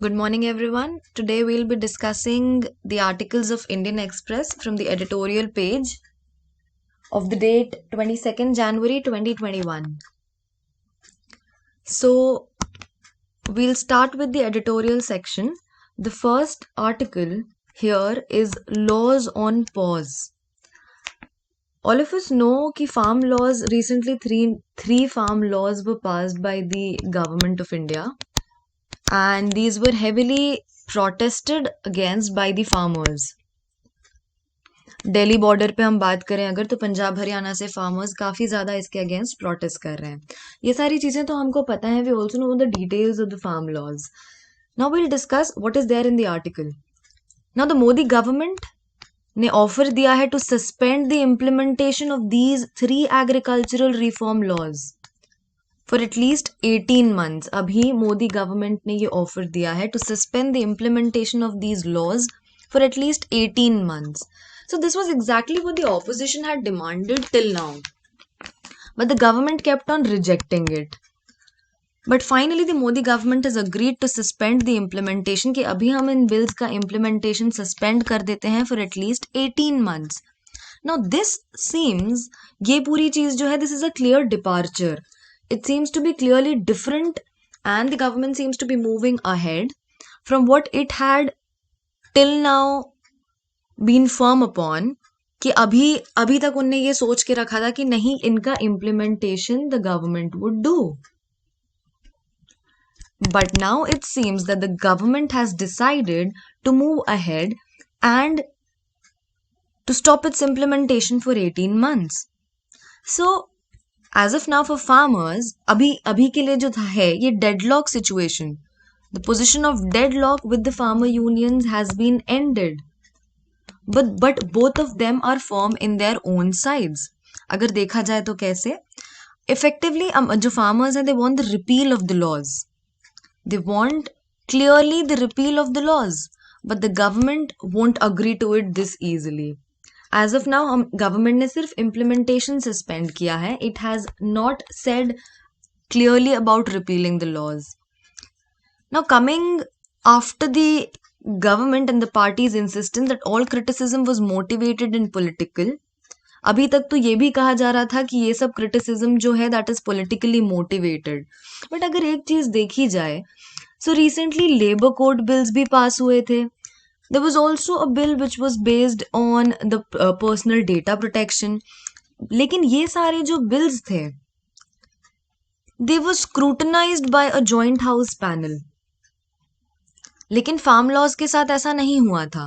Good morning, everyone. Today we'll be discussing the articles of Indian Express from the editorial page of the date 22nd January 2021. So, we'll start with the editorial section. The first article here is Laws on Pause. All of us know कि farm laws recently three farm laws were passed by the government of India, and these were heavily protested against by the farmers. Delhi border पे हम बात करें अगर तो पंजाब हरियाणा से farmers काफी ज्यादा इसके अगेंस्ट प्रोटेस्ट कर रहे हैं. ये सारी चीजें तो हमको पता है. We also know the details of the farm laws. Now will discuss what is there in the article. Now the Modi government ने ऑफर दिया है to suspend the implementation of these 3 agricultural reform laws for at least 18 months. अभी Modi government ने ये offer दिया है to suspend the implementation of these laws for at least 18 months. So this was exactly what the opposition had demanded till now. But the government kept on rejecting it. But finally the Modi government has agreed to suspend the implementation कि अभी हम इन bills का implementation suspend कर देते हैं for at least 18 months. Now this seems, ये पूरी चीज जो है, this is a clear departure. It seems to be clearly different and the government seems to be moving ahead from what it had till now been firm upon कि अभी तक उनने ये सोच के रखा था कि नहीं, इनका implementation the government would do. But now it seems that the government has decided to move ahead and to stop its implementation for 18 months. So as of now for farmers अभी के लिए जो है ये deadlock situation, the position of deadlock with the farmer unions has been ended. But both of them are firm in their own sides. अगर देखा जाए तो कैसे effectively जो farmers हैं, they want the repeal of the laws. They want clearly the repeal of the laws, but the government won't agree to it this easily. As of now government ने सिर्फ implementation suspend किया है. It has not said clearly about repealing the laws. Now coming after the government and the party's insistence that all criticism was motivated and political. अभी तक तो ये भी कहा जा रहा था कि ये सब criticism जो है that is politically motivated. But अगर एक चीज देखी जाए, so recently labor code bills भी पास हुए थे. There was also a bill which was based on the personal data protection. लेकिन ये सारे जो bills थे, they were scrutinized by a joint house panel. लेकिन फार्म लॉज के साथ ऐसा नहीं हुआ था.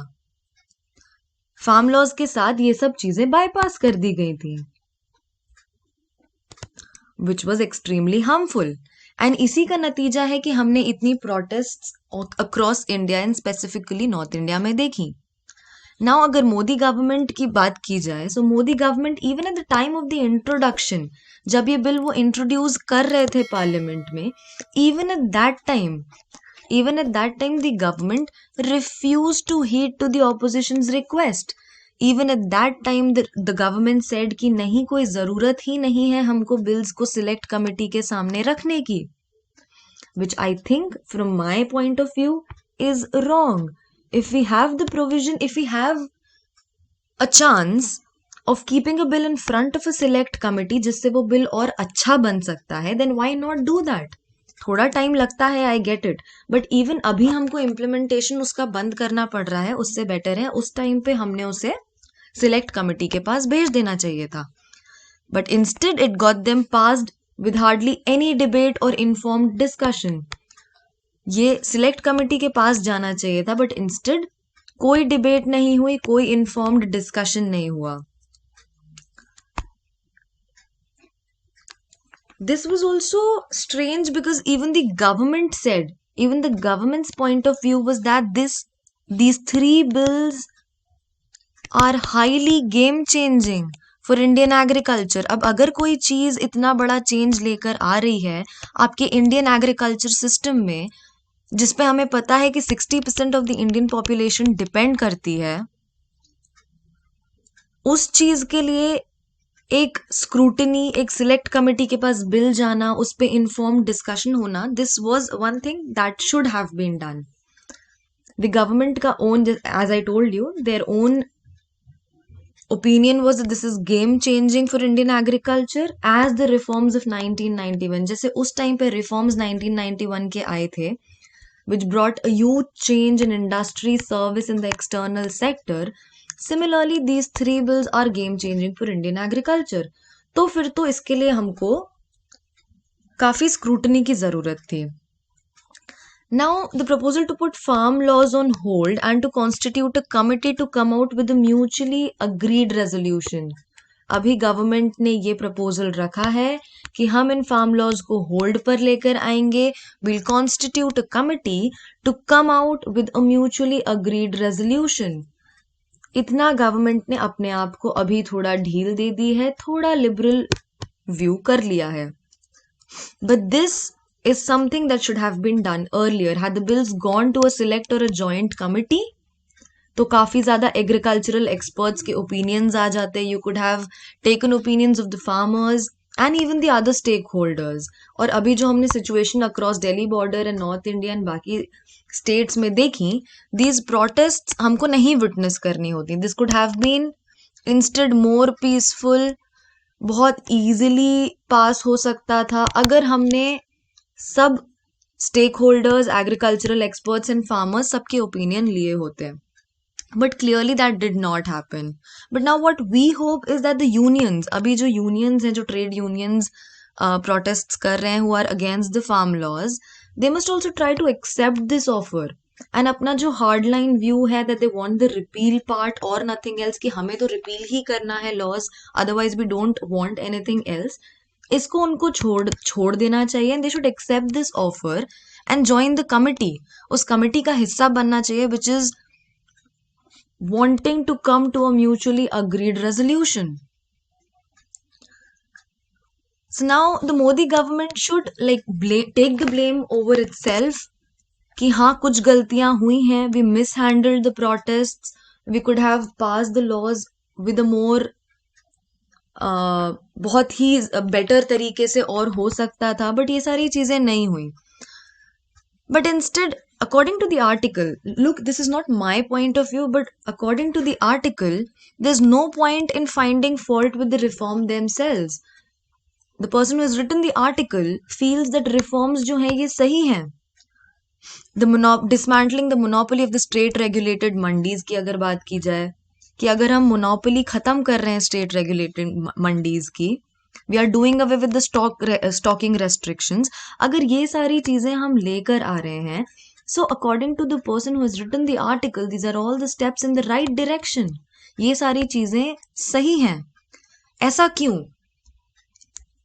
फार्म लॉज के साथ ये सब चीजें बाईपास कर दी गई थी, which was extremely harmful. And इसी का नतीजा है कि हमने इतनी protest across India and specifically north India में देखी. नाउ अगर मोदी गवर्नमेंट की बात की जाए, so Modi government even at the time of the introduction, जब ये बिल वो इंट्रोड्यूस कर रहे थे पार्लियामेंट में, even at that time the government refused to heed to the opposition's request. Even at that time the government said कि नहीं, कोई जरूरत ही नहीं है हमको bills को select committee के सामने रखने की, which I think from my point of view is wrong. If we have the provision, if we have a chance of keeping a bill in front of a select committee जिससे वो bill और अच्छा बन सकता है, then why not do that? थोड़ा time लगता है, I get it, but even अभी हमको इम्प्लीमेंटेशन उसका बंद करना पड़ रहा है. उससे बेटर है उस टाइम पे हमने उसे सिलेक्ट कमिटी के पास भेज देना चाहिए था. But instead it got them passed with hardly any debate और इन्फॉर्म्ड डिस्कशन. ये सिलेक्ट कमिटी के पास जाना चाहिए था, बट इंस्टेड कोई डिबेट नहीं हुई, कोई इन्फॉर्म्ड डिस्कशन नहीं हुआ. This was also strange because even the government's point of view was that these 3 bills are highly game changing for Indian agriculture. अब अगर कोई चीज इतना बड़ा चेंज लेकर आ रही है आपके इंडियन एग्रीकल्चर सिस्टम में, जिसपे हमें पता है कि 60% of the Indian population depend करती है, उस चीज के लिए एक स्क्रूटनी, एक सिलेक्ट कमिटी के पास बिल जाना, उस पे इन्फॉर्म डिस्कशन होना, this was one thing that should have been done. The government का own, as I told you, their own opinion was that this is game changing for Indian agriculture as the reforms of 1991. जैसे उस time पे reforms 1991 के आए थे, which brought a huge change in industry, service in the external sector. Similarly, these three bills are game changing for Indian agriculture. तो फिर तो इसके लिए हमको काफी स्क्रूटनी की जरूरत थी. Now, the proposal to put farm laws on hold and to constitute a committee to come out with a mutually agreed resolution. अभी गवर्नमेंट ने ये प्रपोजल रखा है कि हम इन फार्म लॉज को होल्ड पर लेकर आएंगे. Will constitute a committee to come out with a mutually agreed resolution. इतना गवर्नमेंट ने अपने आप को अभी थोड़ा ढील दे दी है, थोड़ा लिबरल व्यू कर लिया है. But this is something that should have been done earlier. Had the bills gone to a select or a joint committee, तो काफी ज्यादा एग्रीकल्चरल एक्सपर्ट्स के ओपिनियंस आ जाते. You could have taken opinions of the farmers and even the other stakeholders. और अभी जो हमने situation across Delhi border and north India and बाकी स्टेट्स में देखी, दीज प्रोटेस्ट हमको नहीं विटनेस करनी होती. This could have been instead more peaceful, बहुत इजीली पास हो सकता था अगर हमने सब stakeholders, agricultural experts and farmers सबके ओपिनियन लिए होते. But clearly that did not happen. But now what we hope is that the unions, अभी जो यूनियंस हैं, जो ट्रेड यूनियंस प्रोटेस्ट कर रहे हैं who are against the farm laws, they must also try to accept this offer and अपना जो hard line view है that they want the repeal part और नथिंग एल्स, कि हमें तो रिपील ही करना है laws, otherwise we don't want anything else, इसको उनको छोड़ देना चाहिए. And they should accept this offer and join the committee. उस कमिटी का हिस्सा बनना चाहिए which is wanting to come to a mutually agreed resolution. So now the Modi government should take the blame over itself कि हाँ कुछ गलतियां हुई हैं, we mishandled the protests, we could have passed the laws with a more बहुत ही better तरीके से और हो सकता था, बट ये सारी चीजें नहीं हुई. But instead, according to the article, look, this is not my point of view, but according to the article, there's no point in finding fault with the reform themselves. The person who has written the article feels that reforms जो हैं ये सही हैं. Dismantling the monopoly of the state regulated mandis की अगर बात की जाए, कि अगर हम मोनोपोली खत्म कर रहे हैं स्टेट रेगुलेटेड मंडीज की, we are doing away with the stocking restrictions, अगर ये सारी चीजें हम लेकर आ रहे हैं, so according to the person who has written the article, these are all the steps in the right direction. ये सारी चीजें सही हैं. ऐसा क्यों?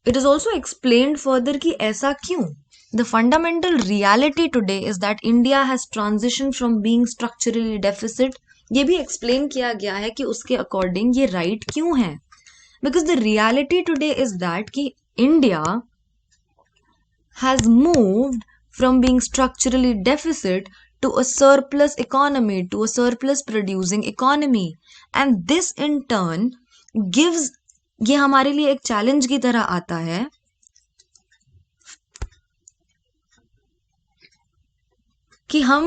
It is also explained further कि ऐसा क्यों. The fundamental reality today is that India has transitioned from being structurally deficit. ये भी एक्सप्लेन किया गया है कि उसके अकॉर्डिंग ये राइट क्यों है. Because the reality today is that कि India has moved from being structurally deficit to a surplus economy, to a surplus producing economy. And this in turn gives, ये हमारे लिए एक चैलेंज की तरह आता है कि हम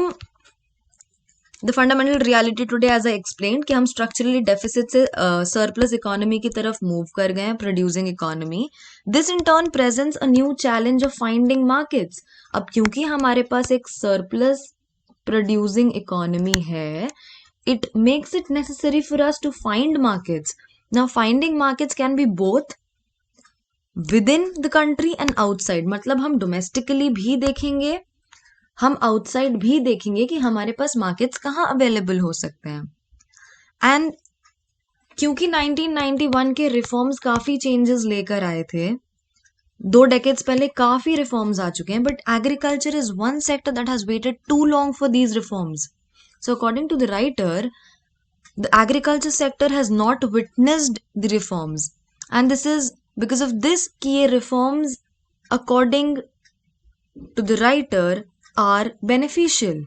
the fundamental reality today as I explain कि हम स्ट्रक्चरली डेफिसिट से सरप्लस इकोनॉमी की तरफ मूव कर गए हैं, producing economy. This in turn presents a new challenge of finding markets. अब क्योंकि हमारे पास एक सरप्लस प्रोड्यूसिंग इकोनॉमी है, it makes it necessary for us to find markets. Now finding markets can be both within the country and outside. मतलब हम domestically भी देखेंगे, हम आउटसाइड भी देखेंगे कि हमारे पास मार्केट्स कहाँ अवेलेबल हो सकते हैं. एंड क्योंकि 1991 के रिफॉर्म्स काफी चेंजेस लेकर आए थे, 2 डेकेड्स पहले काफी रिफॉर्म्स आ चुके हैं, but agriculture is one sector that has waited too long for these reforms. So according to the writer, the agriculture sector has not witnessed the reforms, and this is because of this कि ये reforms according to the writer are beneficial.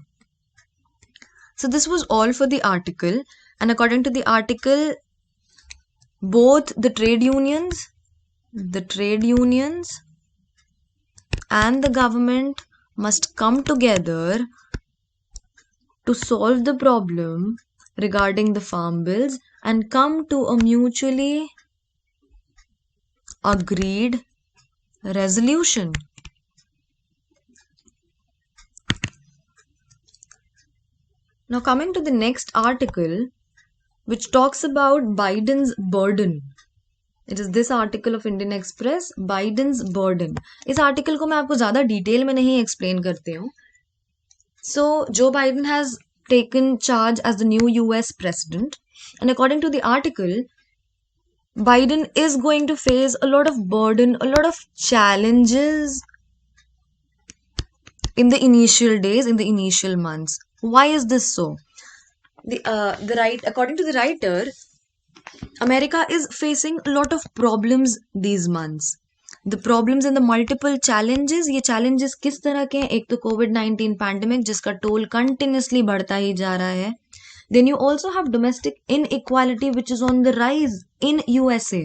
So this was all for the article, and according to the article, both the trade unions and the government must come together to solve the problem regarding the farm bills and come to a mutually agreed resolution. Now, coming to the next article, which talks about Biden's burden. It is this article of Indian Express, Biden's burden. इस article को मैं आपको ज़्यादा detail में नहीं explain करती हूँ. So, Joe Biden has taken charge as the new US president, and according to the article, Biden is going to face a lot of burden, a lot of challenges in the initial days, in the initial months. Why is this so? According to the writer, America is facing a lot of problems these months. The problems and the multiple challenges, ये challenges किस तरह के हैं? एक तो COVID-19 pandemic जिसका toll continuously बढ़ता ही जा रहा है. Then you also have domestic inequality which is on the rise in USA.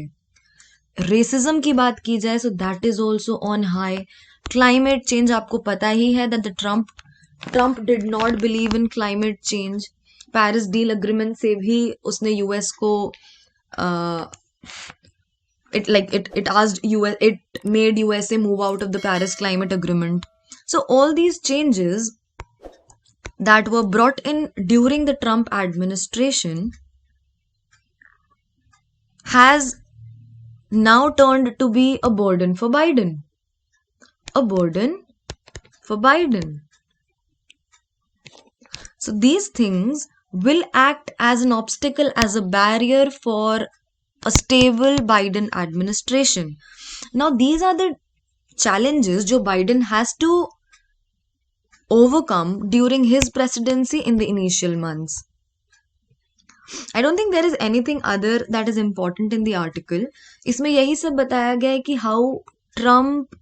Racism की बात की जाए, so that is also on high. Climate change आपको पता ही है that the Trump did not believe in climate change. Paris deal agreement से भी उसने US को it made USA move out of the Paris climate agreement. So all these changes that were brought in during the Trump administration has now turned to be a burden for Biden. A burden for Biden. So these things will act as an obstacle, as a barrier for a stable Biden administration. Now these are the challenges Joe Biden has to overcome during his presidency in the initial months. I don't think there is anything other that is important in the article. इसमें यही सब बताया गया है कि how Trump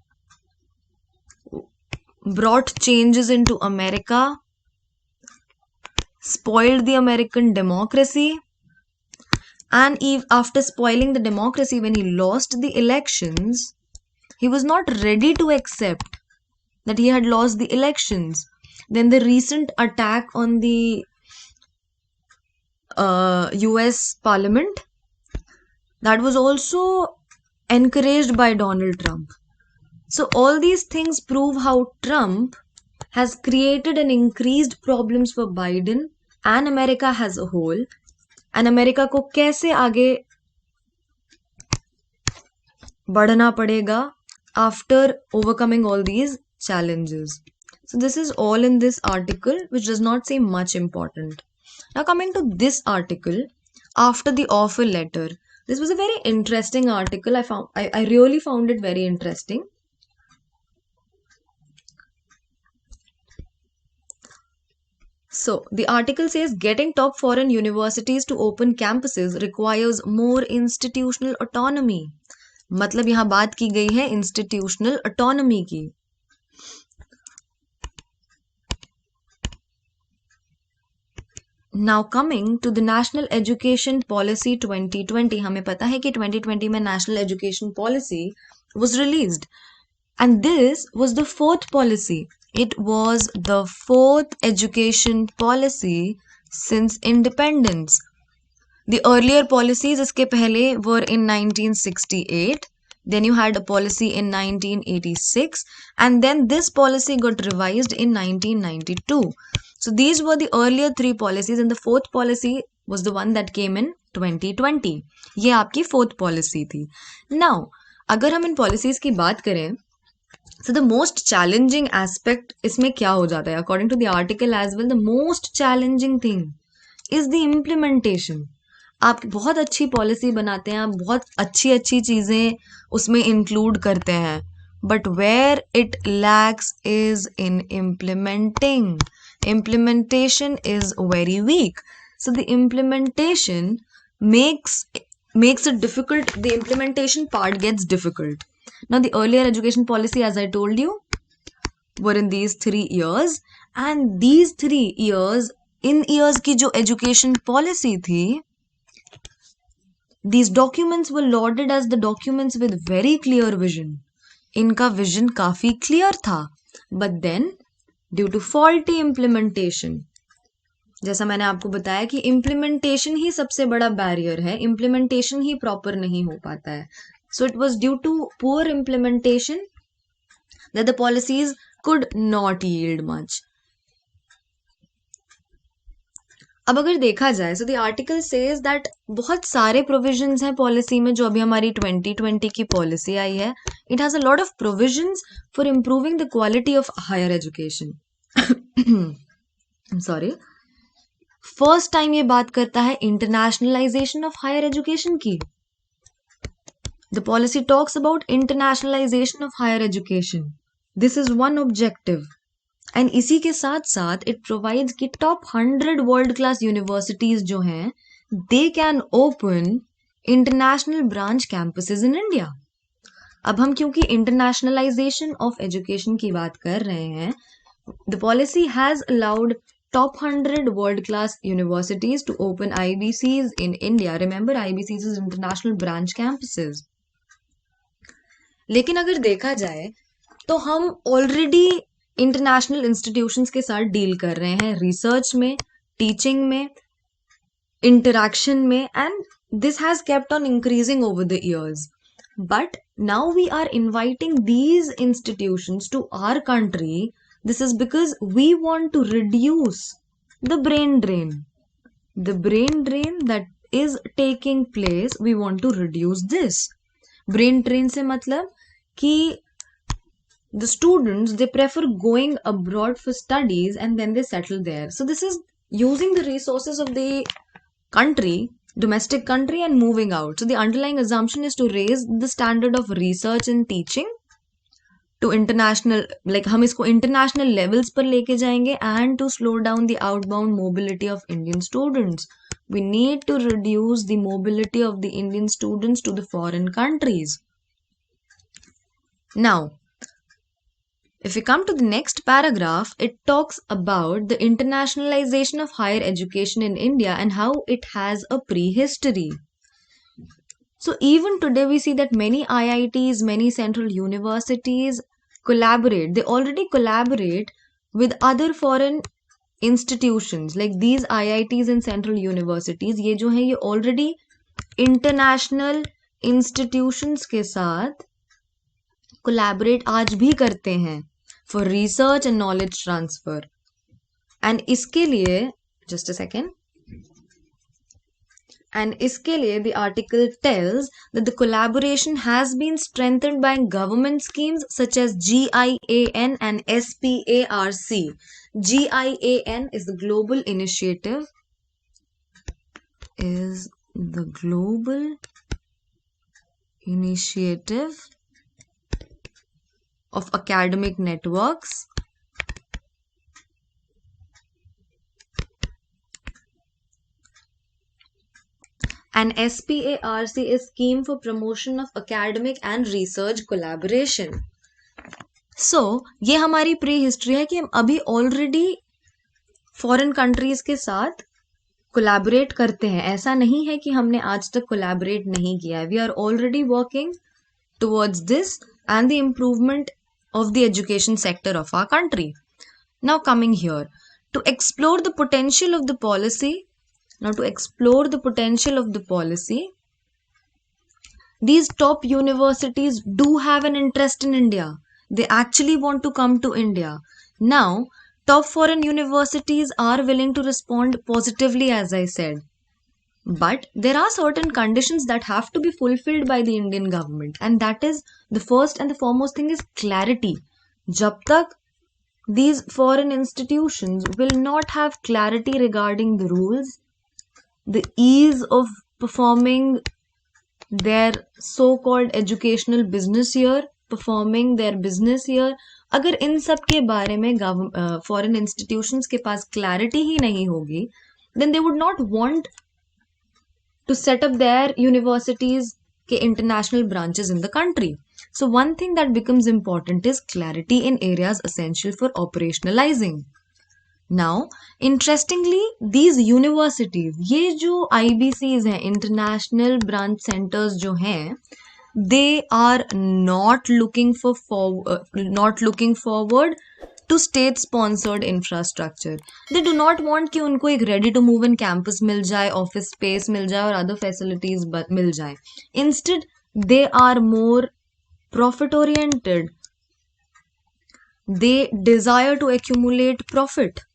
brought changes into America, spoiled the American democracy, and after spoiling the democracy, when he lost the elections, he was not ready to accept that he had lost the elections. Then the recent attack on the US Parliament, that was also encouraged by Donald Trump. So all these things prove how Trump has created and increased problems for Biden and America as a whole, and America को कैसे आगे बढ़ना पड़ेगा after overcoming all these challenges. So this is all in this article, which does not seem much important. Now coming to this article, after the offer letter. This was a very interesting article. I really found it very interesting. So the article says getting top foreign universities to open campuses requires more institutional autonomy. मतलब यहाँ बात की गई है institutional autonomy की. Now coming to the National Education Policy 2020, हमें पता है कि 2020 में National Education Policy was released, and this was the fourth policy. It was the fourth education policy since independence. The earlier policies इसके पहले were in 1968. Then you had a policy in 1986, and then this policy got revised in 1992. So these were the earlier three policies, and the fourth policy was the one that came in 2020. ये आपकी fourth policy थी. Now, अगर हम इन policies की बात करें, so the most challenging aspect इसमें क्या हो जाता है? According to the article as well, the most challenging thing is the implementation. आप बहुत अच्छी पॉलिसी बनाते हैं, आप बहुत अच्छी अच्छी चीज़ें उसमें इंक्लूड करते हैं, but where it lacks is in implementing. Implementation is very weak. So the implementation makes it difficult. The implementation part gets difficult. Now the earlier education policy, as I told you, were in these 3 years, and these 3 years, in years की जो education policy थी, these documents were lauded as the documents with very clear vision. इनका vision काफी clear था, but then due to faulty implementation, जैसा मैंने आपको बताया कि इम्प्लीमेंटेशन ही सबसे बड़ा बैरियर है, इम्प्लीमेंटेशन ही प्रॉपर नहीं हो पाता है. So it was due to poor implementation that the policies could not yield much. अब अगर देखा जाए so the article says that बहुत सारे provisions हैं policy में जो अभी हमारी 2020 की policy आई है. It has a lot of provisions for improving the quality of higher education. I'm sorry. First time ये बात करता है internationalization of higher education की. The policy talks about internationalization of higher education. This is one objective. And इसी के साथ साथ it provides कि top 100 world class universities जो हैं they can open international branch campuses in India. अब हम क्योंकि internationalization of education की बात कर रहे हैं, the policy has allowed top 100 world class universities to open IBCs in India. Remember, IBCs is international branch campuses. लेकिन अगर देखा जाए तो हम ऑलरेडी इंटरनेशनल इंस्टीट्यूशंस के साथ डील कर रहे हैं रिसर्च में, टीचिंग में, इंटरैक्शन में, and this has kept on increasing over the years. But now we are inviting these institutions to our country. This is because we want to reduce the brain drain. The brain drain that is taking place, we want to reduce this. Brain drain से मतलब कि the students, they prefer going abroad for studies and then they settle there. So this is using the resources of the country, domestic country, and moving out. So the underlying assumption is to raise the standard of research and teaching to international, like हम इसको international levels पर लेके जाएंगे, and to slow down the outbound mobility of Indian students. We need to reduce the mobility of the Indian students to the foreign countries. Now, if we come to the next paragraph, it talks about the internationalization of higher education in India and how it has a prehistory. So even today we see that many IITs, many central universities collaborate. They already collaborate with other foreign institutions. Like these IITs and central universities, ये जो है ये already international institutions के साथ collaborate आज भी करते हैं for research and knowledge transfer. And इसके लिए, just a second. And इसके लिए the article tells that the collaboration has been strengthened by government schemes such as GIAN and SPARC. GIAN is the global initiative, of academic networks. And SPARC is Scheme for Promotion of Academic and Research Collaboration. So, ये हमारी pre history है कि हम अभी already foreign countries के साथ collaborate करते हैं. ऐसा नहीं है कि हमने आज तक कोलैबोरेट नहीं किया है. We are already working towards this and the improvement of the education sector of our country. Now coming here, to explore the potential of the policy, these top universities do have an interest in India. They actually want to come to India. Now, top foreign universities are willing to respond positively, as I said. But there are certain conditions that have to be fulfilled by the Indian government, and that is the first and the foremost thing is clarity. Jab tak these foreign institutions will not have clarity regarding the rules, the ease of performing their so-called educational business here, performing their business here, अगर इन सब के बारे में foreign institutions के पास clarity ही नहीं होगी, then they would not want to set up their universities के international branches in the country. So one thing that becomes important is clarity in areas essential for operationalizing. Now, interestingly, these universities, ये जो IBCs हैं, international branch centers जो हैं, they are not looking forward to state sponsored infrastructure. They do not want कि उनको एक ready to move in campus मिल जाए, office space मिल जाए और other facilities मिल जाए. Instead, they are more profit oriented. They desire to accumulate profit.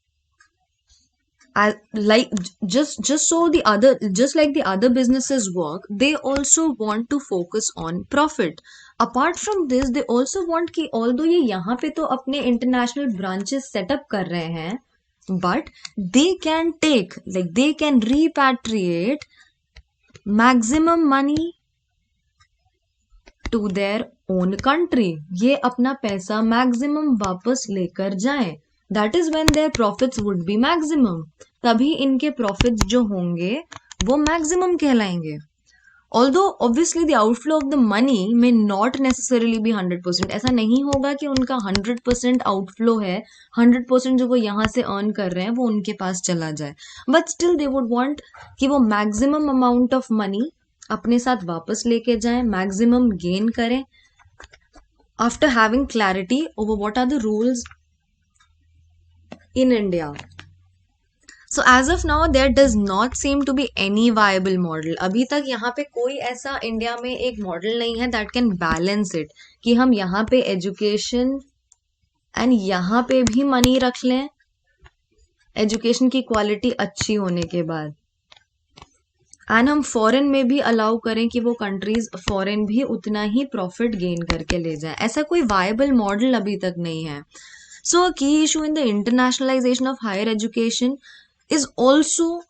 Like just so the other, just like the other businesses work, they also want to focus on profit. Apart from this, they also want कि although ये यहाँ पे तो अपने international branches set up कर रहे हैं, but they can take, like they can repatriate maximum money to their own country. ये अपना पैसा maximum वापस लेकर जाएं. That is when their profits would be maximum. तभी इनके profits जो होंगे वो maximum कहलाएंगे. Although obviously the outflow of the money may not necessarily be 100%. ऐसा नहीं होगा कि उनका 100% outflow है, 100% जो वो यहाँ से earn कर रहे हैं वो उनके पास चला जाए. But still they would want कि वो maximum amount of money अपने साथ वापस लेके जाएं, maximum gain करें after having clarity over what are the rules in India. So as of now, there does not seem to be any viable model. अभी तक यहाँ पे कोई ऐसा इंडिया में एक मॉडल नहीं है that can balance it कि हम यहाँ पे एजुकेशन एंड यहाँ पे भी मनी रख लें, एजुकेशन की क्वालिटी अच्छी होने के बाद, एंड हम फॉरेन में भी अलाउ करें कि वो कंट्रीज फॉरेन भी उतना ही प्रॉफिट गेन करके ले जाए. ऐसा कोई वायबल मॉडल अभी तक नहीं है. So a key issue in the internationalization of higher education is also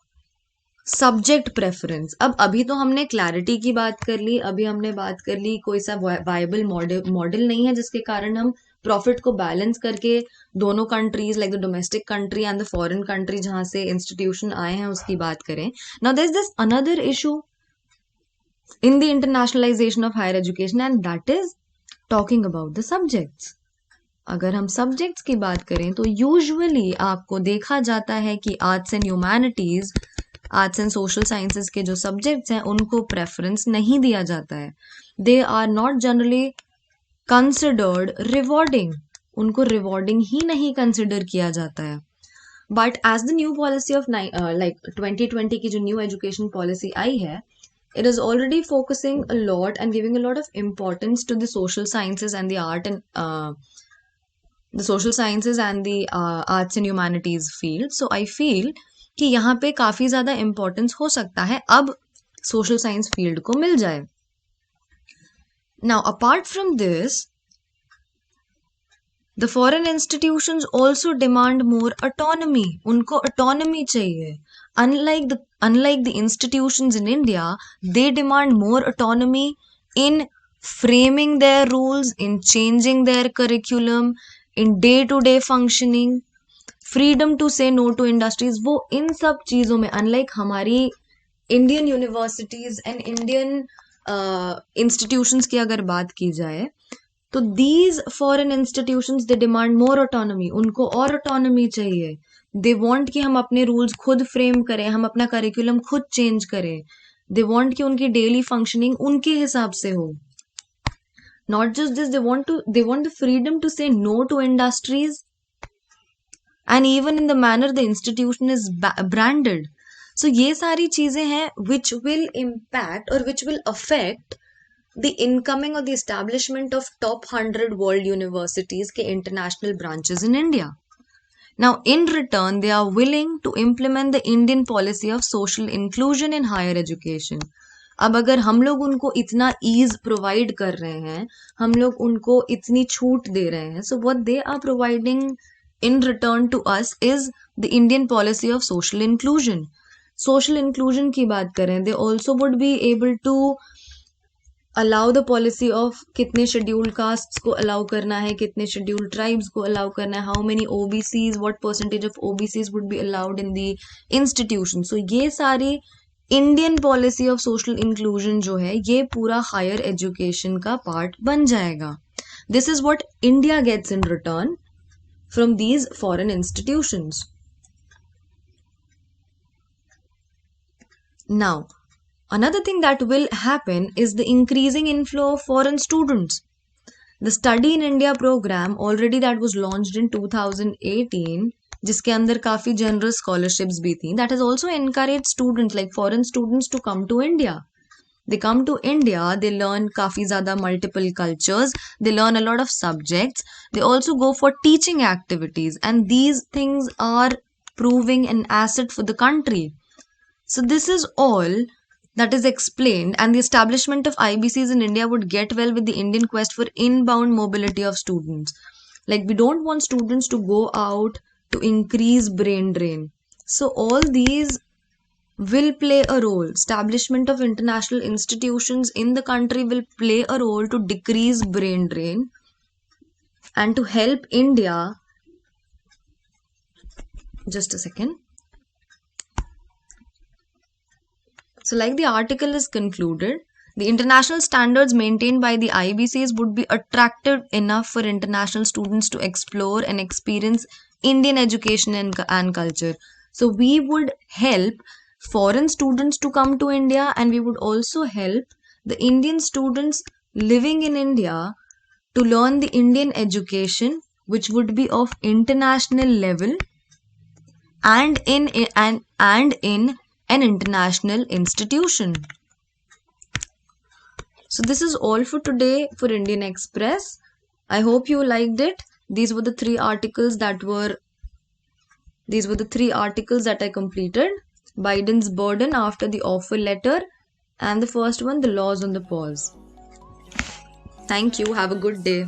subject preference. अब अभी तो हमने क्लैरिटी की बात कर ली, अभी हमने बात कर ली कोई सा वायबल मॉडल नहीं है जिसके कारण हम प्रॉफिट को बैलेंस करके दोनों countries like the domestic country and the foreign country जहां से इंस्टीट्यूशन आए हैं उसकी बात करें. Now there is this another issue in the internationalization of higher education and that is talking about the subjects. अगर हम सब्जेक्ट्स की बात करें तो यूजुअली आपको देखा जाता है कि arts and humanities, arts and social sciences के जो सब्जेक्ट्स हैं उनको प्रेफरेंस नहीं दिया जाता है. They are not generally considered rewarding. उनको रिवॉर्डिंग ही नहीं कंसिडर किया जाता है. But as the new policy of like 2020 की जो न्यू एजुकेशन पॉलिसी आई है, it is already focusing a lot and giving a lot of importance to the social sciences and the art and the social sciences and the arts and humanities field. So I feel कि यहाँ पे काफी ज्यादा importance हो सकता है अब social science field को मिल जाए. Now apart from this, the foreign institutions also demand more autonomy. उनको autonomy चाहिए. Unlike the institutions in India, they demand more autonomy in framing their rules, in changing their curriculum, in day-to-day functioning, freedom to say no to industries. वो इन सब चीज़ों में unlike हमारी Indian universities and Indian institutions की अगर बात की जाए तो these foreign institutions they demand more autonomy. उनको और autonomy चाहिए. दे वॉन्ट कि हम अपने रूल्स खुद फ्रेम करें, हम अपना करिकुलम खुद चेंज करें. दे वॉन्ट कि उनकी डेली फंक्शनिंग उनके हिसाब से हो. Not just this, they want the freedom to say no to industries and even in the manner the institution is branded. So ये सारी चीजें हैं विच विल इम्पैक्ट और which will affect the incoming और the establishment of top 100 world universities के international branches in India. Now, in return, they are willing to implement the Indian policy of social inclusion in higher education. अब अगर हम लोग उनको इतना ease provide कर रहे हैं, हम लोग उनको इतनी छूट दे रहे हैं, so what they are providing in return to us is the Indian policy of social inclusion. Social inclusion की बात करें, they also would be able to allow the policy of कितने शेड्यूल्ड कास्ट्स को अलाउ करना है, कितने scheduled tribes को allow करना है, how many OBCs, what percentage of OBCs would be allowed in the institution. So ये सारी Indian policy of social inclusion जो है ये पूरा हायर एजुकेशन का पार्ट बन जाएगा. This is what India gets in return from these foreign institutions. Now another thing that will happen is the increasing inflow of foreign students. The Study in India program already that was launched in 2018, जिसके अंदर काफी generous scholarships भी थी, that has also encouraged students like foreign students to come to India. They come to India, they learn काफी ज़्यादा multiple cultures, they learn a lot of subjects, they also go for teaching activities, and these things are proving an asset for the country. So this is all that is explained, and the establishment of IBCs in India would get well with the Indian quest for inbound mobility of students. Like, we don't want students to go out to increase brain drain. So all these will play a role. Establishment of international institutions in the country will play a role to decrease brain drain and to help India. Just a second. So, like the article is concluded, the international standards maintained by the IBCs would be attractive enough for international students to explore and experience Indian education and culture. So, we would help foreign students to come to India, and we would also help the Indian students living in India to learn the Indian education, which would be of international level and in an international institution. So this is all for today for Indian Express. I hope you liked it. These were the three articles that I completed. Biden's burden after the offer letter, and the first one, the laws on the pause. Thank you. Have a good day.